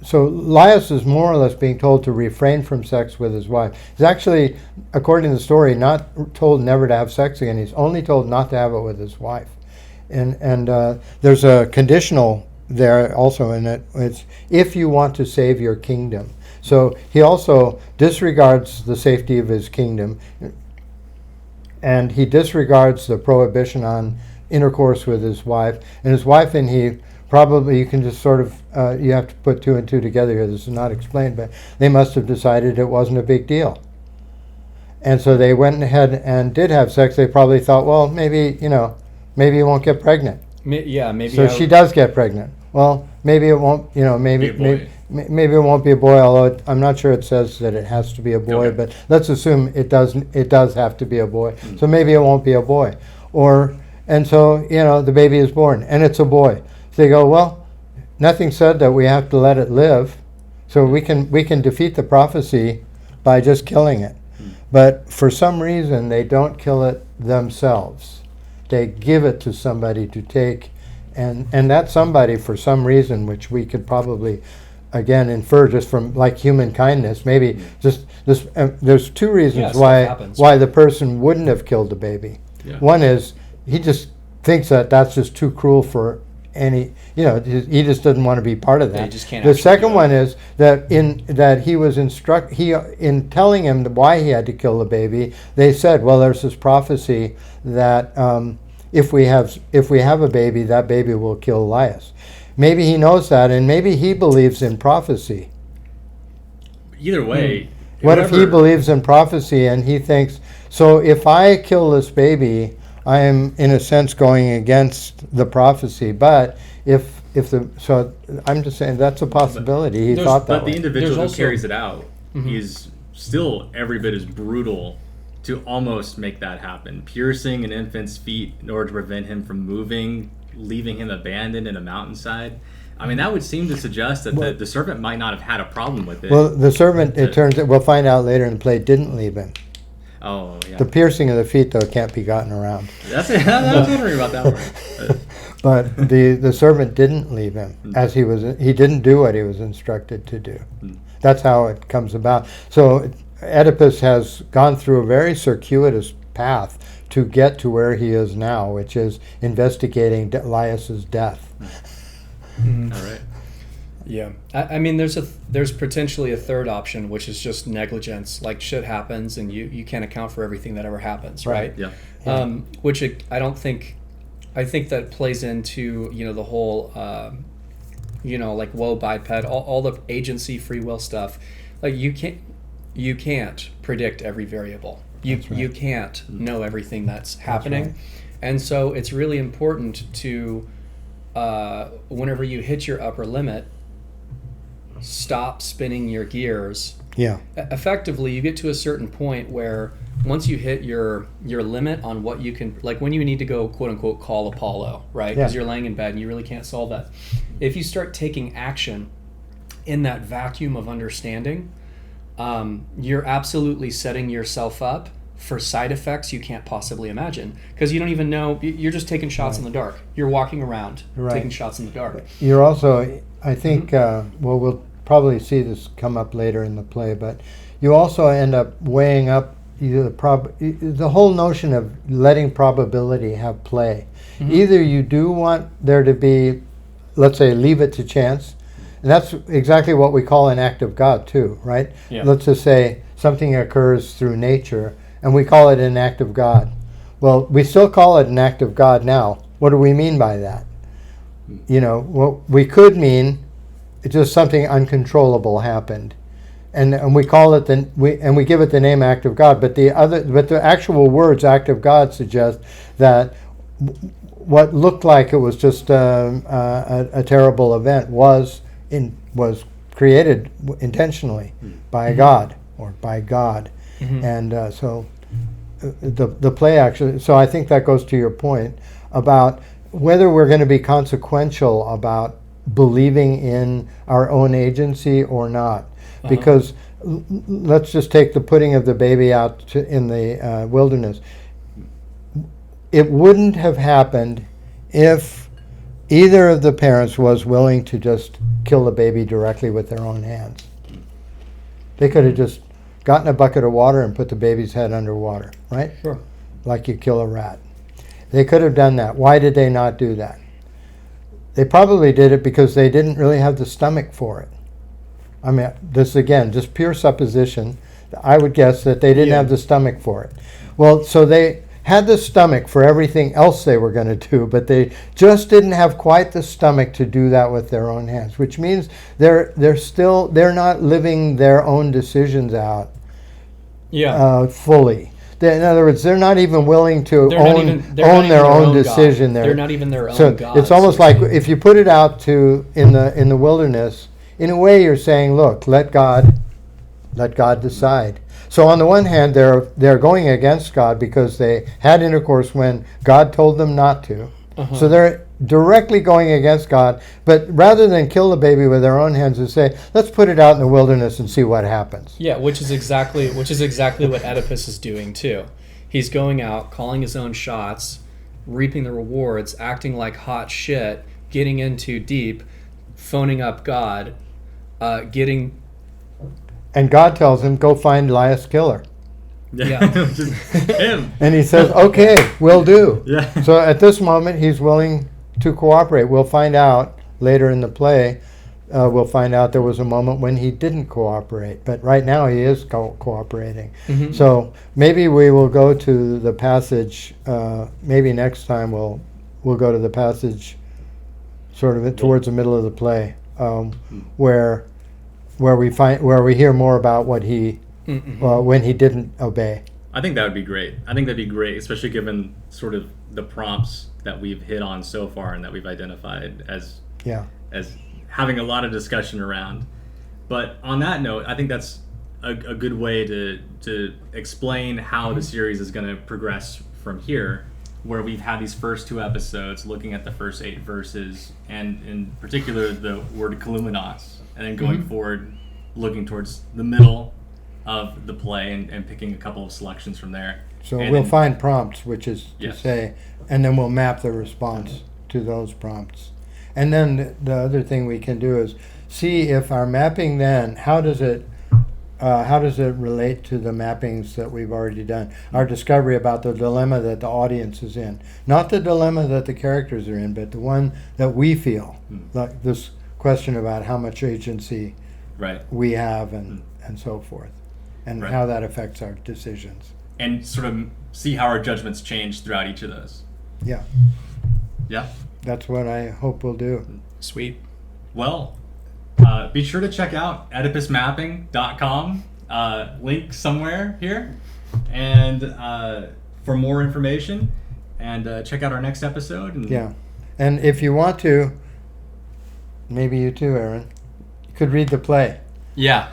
So Laius is more or less being told to refrain from sex with his wife. He's actually, according to the story, not told never to have sex again. He's only told not to have it with his wife. And there's a conditional there also in it. It's if you want to save your kingdom. So he also disregards the safety of his kingdom, and he disregards the prohibition on intercourse with his wife. And his wife and he, probably, you can just sort of, you have to put two and two together here. This is not explained, but they must have decided it wasn't a big deal. And so they went ahead and did have sex. They probably thought, well, maybe you won't get pregnant. Maybe. So she does get pregnant. Well, maybe it won't, maybe Be a boy. maybe it won't be a boy, although I'm not sure it says that it has to be a boy, Okay. but let's assume it does have to be a boy. So maybe it won't be a boy. And so, the baby is born and it's a boy. So they go, well, nothing said that we have to let it live. So we can defeat the prophecy by just killing it. But for some reason, they don't kill it themselves. They give it to somebody to take, and that somebody, for some reason, which we could probably, again, infer just from like human kindness, maybe just this. There's two reasons why the person wouldn't have killed the baby. Yeah. One is he just thinks that that's just too cruel for any, he just doesn't want to be part of that. Yeah, you just can't The actually second do it. one is that he was in telling him why he had to kill the baby. They said, well, there's this prophecy that if we have a baby, that baby will kill Elias. Maybe he knows that, and maybe he believes in prophecy. Either way, What if he believes in prophecy and he thinks, so if I kill this baby, I am in a sense going against the prophecy. But so I'm just saying that's a possibility. He thought that But way. the individual There's who also- carries it out is still every bit as brutal to almost make that happen. Piercing an infant's feet in order to prevent him from moving, leaving him abandoned in a mountainside. I mean, that would seem to suggest that the servant might not have had a problem with it. Well, the servant, it turns out, we'll find out later in the play, didn't leave him. Oh, yeah. The piercing of the feet, though, can't be gotten around. I was wondering about that one. But the servant didn't leave him, as he didn't do what he was instructed to do. That's how it comes about. So Oedipus has gone through a very circuitous path to get to where he is now, which is investigating Elias's death. All right. Yeah, I mean, there's potentially a third option, which is just negligence. Like shit happens, and you can't account for everything that ever happens, right? Yeah. Which I don't think. I think that plays into the whole like woe biped, all the agency, free will stuff. Like you can't predict every variable. You can't know everything that's happening, right. and so it's really important to whenever you hit your upper limit, stop spinning your gears. Yeah. Effectively, you get to a certain point where once you hit your limit on what you can, like when you need to go quote unquote call Apollo, right? Because you're laying in bed and you really can't solve that. If you start taking action in that vacuum of understanding, you're absolutely setting yourself up for side effects you can't possibly imagine, because you don't even know. You're just taking shots in the dark. You're walking around taking shots in the dark. You're also, I think, we'll probably see this come up later in the play, but you also end up weighing up the whole notion of letting probability have play. Either you do want there to be, let's say, leave it to chance, and that's exactly what we call an act of God too, right? Yeah. Let's just say something occurs through nature, and we call it an act of God. Well, we still call it an act of God now. What do we mean by that? What we could mean it's just something uncontrollable happened, and we call it we give it the name act of God. But the actual words act of God suggest that what looked like it was just a terrible event was created intentionally by God or by God. And so the play actually, so I think that goes to your point about whether we're going to be consequential about believing in our own agency or not. Because let's just take the putting of the baby out in the wilderness. It wouldn't have happened if either of the parents was willing to just kill the baby directly with their own hands. They could have just gotten a bucket of water and put the baby's head underwater, right? Sure. Like you kill a rat. They could have done that. Why did they not do that? They probably did it because they didn't really have the stomach for it. I mean, this again, just pure supposition. I would guess that they didn't Yeah. have the stomach for it. Well, so they had the stomach for everything else they were going to do, but they just didn't have quite the stomach to do that with their own hands, which means they're not living their own decisions out fully. In other words, they're not even willing to They're not own even their own God. decision. They're not even their own So God. it's almost like if you put it out to in the wilderness, in a way you're saying, look, let God decide. So on the one hand, they're going against God because they had intercourse when God told them not to. Uh-huh. So they're directly going against God. But rather than kill the baby with their own hands and say, let's put it out in the wilderness and see what happens. Yeah, which is exactly what Oedipus is doing too. He's going out, calling his own shots, reaping the rewards, acting like hot shit, getting in too deep, phoning up God, getting. And God tells him, go find Laius' killer. Yeah. Just him. And he says, okay, will do. Yeah. So at this moment, he's willing to cooperate. We'll find out later in the play. We'll find out there was a moment when he didn't cooperate. But right now, he is cooperating. Mhm. So maybe we will go to the passage. Maybe next time we'll go to the passage sort of towards the middle of the play, where we hear more about what he when he didn't obey. I think that would be great. I think that'd be great, especially given sort of the prompts that we've hit on so far and that we've identified as having a lot of discussion around. But on that note, I think that's a good way to explain how the series is going to progress from here, where we've had these first 2 episodes looking at the first 8 verses, and in particular the word kalumenos, and then going forward looking towards the middle of the play and picking a couple of selections from there. So And we'll then- find prompts, which is to Yes. say, and then we'll map the response to those prompts. And then the other thing we can do is see if our mapping then, how does it relate to the mappings that we've already done? Our discovery about the dilemma that the audience is in. Not the dilemma that the characters are in, but the one that we feel. Like this question about how much agency Right. we have and so forth. And Right. how that affects our decisions. And sort of see how our judgments change throughout each of those. Yeah, Yeah. that's what I hope we'll do. Sweet. Well, be sure to check out OedipusMapping.com, link somewhere here, and for more information, and check out our next episode. And Yeah. And if you want to, maybe you too, Aaron, you could read the play. Yeah.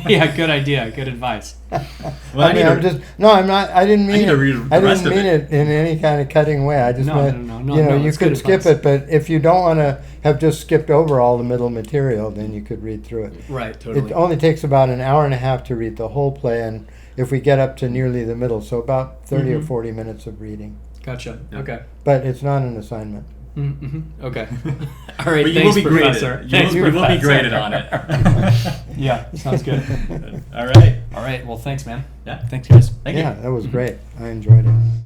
Yeah, good idea. Good advice. Well, I mean, I'm not. I didn't mean need to it. read the I rest didn't of mean it in any kind of cutting way. I just No, meant, no, you it's could good skip advice. it, but if you don't want to have just skipped over all the middle material, then you could read through it. Right, totally. It only takes about an hour and a half to read the whole play, and if we get up to nearly the middle, so about 30 or 40 minutes of reading. Gotcha. Yeah. Okay. But it's not an assignment. Mm-hmm. Okay. All right. But you Thanks, will be Professor. graded. Thanks, You will be Professor. graded on it. Yeah, sounds good. All right. All right. Well, thanks, man. Yeah. Thanks, guys. Thank you. Yeah, that was great. I enjoyed it.